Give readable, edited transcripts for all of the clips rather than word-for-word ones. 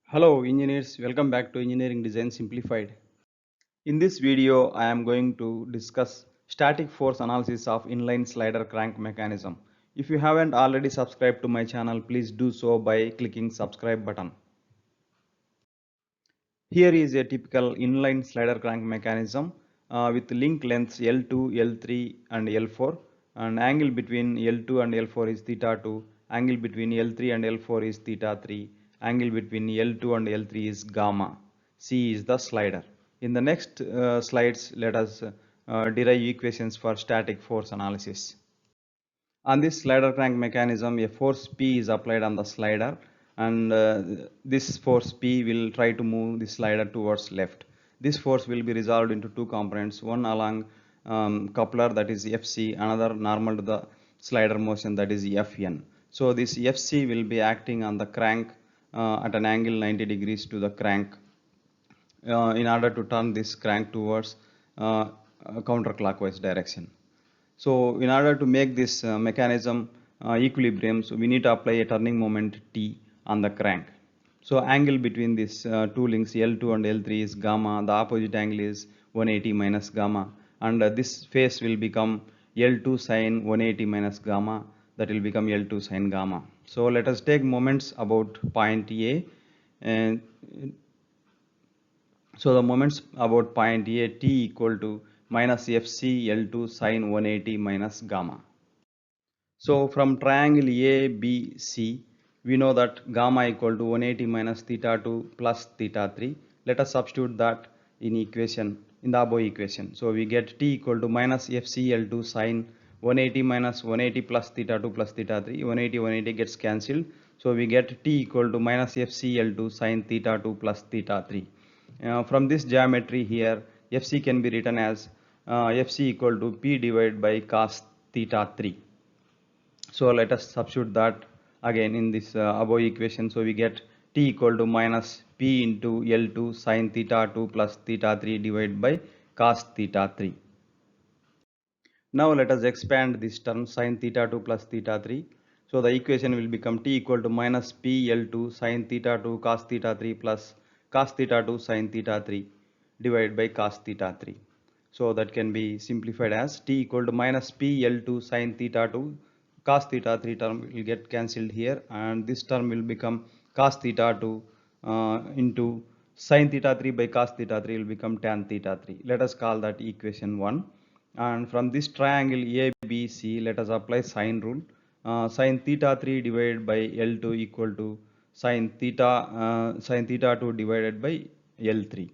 Hello engineers, welcome back to Engineering Design Simplified. In this video, I am going to discuss static force analysis of inline slider crank mechanism. If you haven't already subscribed to my channel, please do so by clicking subscribe button. Here is a typical inline slider crank mechanism with link lengths L2, L3 and L4, and angle between L2 and L4 is theta 2, angle between L3 and L4 is theta 3, angle between L2 and L3 is gamma. C is the slider. In the next slides, let us derive equations for static force analysis. On this slider crank mechanism, a force P is applied on the slider, and this force P will try to move the slider towards left. This force will be resolved into two components, one along coupler, that is Fc, another normal to the slider motion, that is Fn. So this Fc will be acting on the crank at an angle 90 degrees to the crank in order to turn this crank towards counterclockwise direction. So in order to make this mechanism equilibrium, so we need to apply a turning moment T on the crank. So angle between these two links L2 and L3 is gamma, the opposite angle is 180 minus gamma, and this phase will become L2 sine 180 minus gamma, that will become L2 sine gamma. So let us take moments about point A, and so the moments about point A T equal to minus Fc L2 sine 180 minus gamma. So from triangle ABC, we know that gamma equal to 180 minus theta 2 plus theta 3. Let us substitute that in the above equation. So we get T equal to minus FCL2 sine 180 minus 180 plus theta 2 plus theta 3. 180 gets cancelled. So we get T equal to minus FCL2 sine theta 2 plus theta 3. From this geometry here, Fc can be written as Fc equal to P divided by cos theta 3. So let us substitute that again in this above equation. So we get T equal to minus P into L2 sine theta 2 plus theta 3 divided by cos theta 3. Now let us expand this term sine theta 2 plus theta 3. So the equation will become T equal to minus P L2 sine theta 2 cos theta 3 plus cos theta 2 sine theta 3 divided by cos theta 3. So that can be simplified as T equal to minus P L2 sine theta 2 cos theta 3 term will get cancelled here, and this term will become cos theta 2 into sin theta 3 by cos theta 3 will become tan theta 3. Let us call that equation 1. And from this triangle ABC, let us apply sine rule. Sin theta 3 divided by L2 equal to sin theta 2 divided by L3.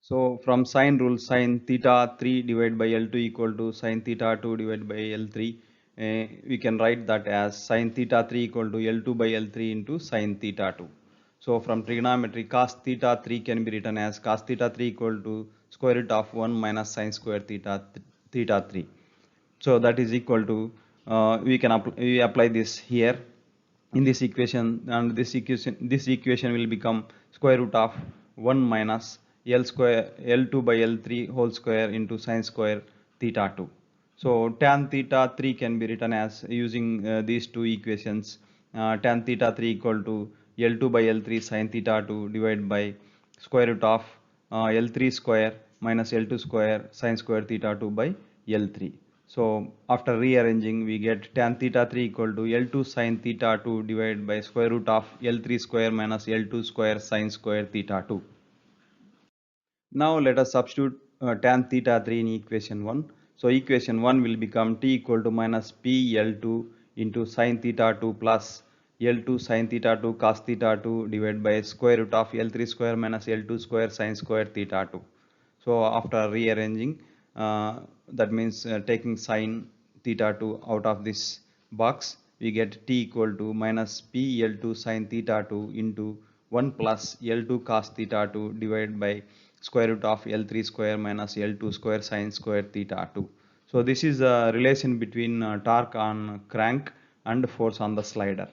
So from sine rule, sin theta 3 divided by L2 equal to sin theta 2 divided by L3, we can write that as sin theta 3 equal to L2 by L3 into sin theta 2. So from trigonometry, cos theta 3 can be written as cos theta 3 equal to square root of 1 minus sin square theta 3. So that is equal to we apply this here in this equation, and this equation will become square root of 1 minus L2 by L3 whole square into sin square theta 2. So tan theta 3 can be written as using these two equations, tan theta 3 equal to L2 by L3 sin theta 2 divided by square root of L3 square minus L2 square sin square theta 2 by L3. So after rearranging, we get tan theta 3 equal to L2 sin theta 2 divided by square root of L3 square minus L2 square sin square theta 2. Now let us substitute tan theta 3 in equation 1. So equation 1 will become T equal to minus P L2 into sin theta 2 plus L2 sin theta 2 cos theta 2 divided by square root of L3 square minus L2 square sin square theta 2. So after rearranging, that means taking sin theta 2 out of this box, we get T equal to minus P L2 sin theta 2 into 1 plus L2 cos theta 2 divided by square root of L3 square minus L2 square sin square theta 2. So this is a relation between torque on crank and force on the slider.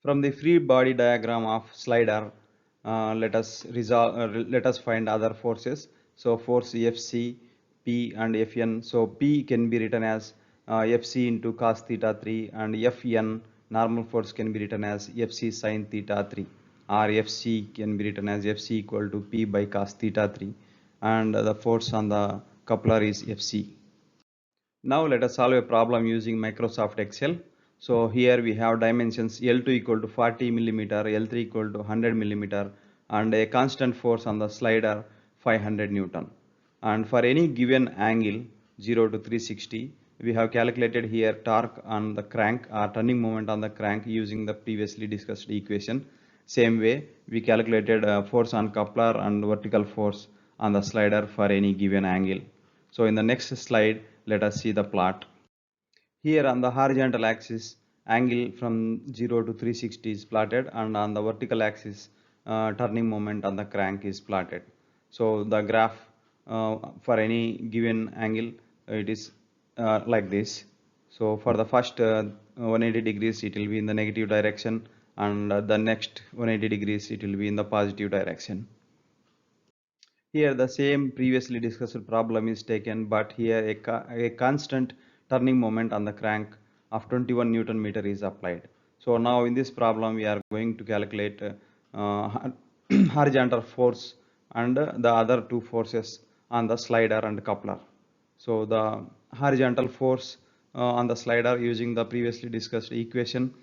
From the free body diagram of slider, let us find other forces. So force Fc, P and Fn. So P can be written as Fc into cos theta 3 and Fn normal force can be written as Fc sin theta 3, or Fc can be written as Fc equal to P by cos theta 3, and the force on the coupler is Fc. Now let us solve a problem using Microsoft Excel. So here we have dimensions L2 equal to 40 millimeter, L3 equal to 100 millimeter, and a constant force on the slider 500 Newton. And for any given angle 0 to 360, we have calculated here torque on the crank or turning moment on the crank using the previously discussed equation. Same way we calculated force on coupler and vertical force on the slider for any given angle. So in the next slide, let us see the plot. Here on the horizontal axis, angle from 0 to 360 is plotted, and on the vertical axis, turning moment on the crank is plotted. So the graph for any given angle, it is like this. So for the first 180 degrees, it will be in the negative direction, and the next 180 degrees, it will be in the positive direction. Here the same previously discussed problem is taken, but here a constant turning moment on the crank of 21 Newton meter is applied. So now in this problem we are going to calculate horizontal force and the other two forces on the slider and coupler. So the horizontal force on the slider using the previously discussed equation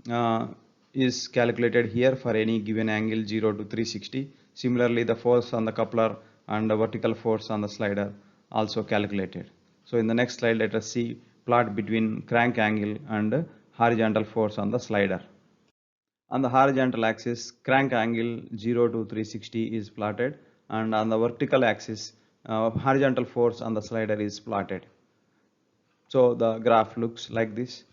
uh, is calculated here for any given angle 0 to 360. Similarly, the force on the coupler and the vertical force on the slider also calculated. So in the next slide, let us see plot between crank angle and horizontal force on the slider. On the horizontal axis, crank angle 0 to 360 is plotted, and on the vertical axis, horizontal force on the slider is plotted. So the graph looks like this.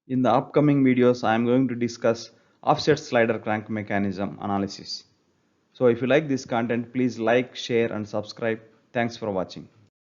In the upcoming videos, I am going to discuss offset slider crank mechanism analysis. So if you like this content, please like, share and subscribe. Thanks for watching.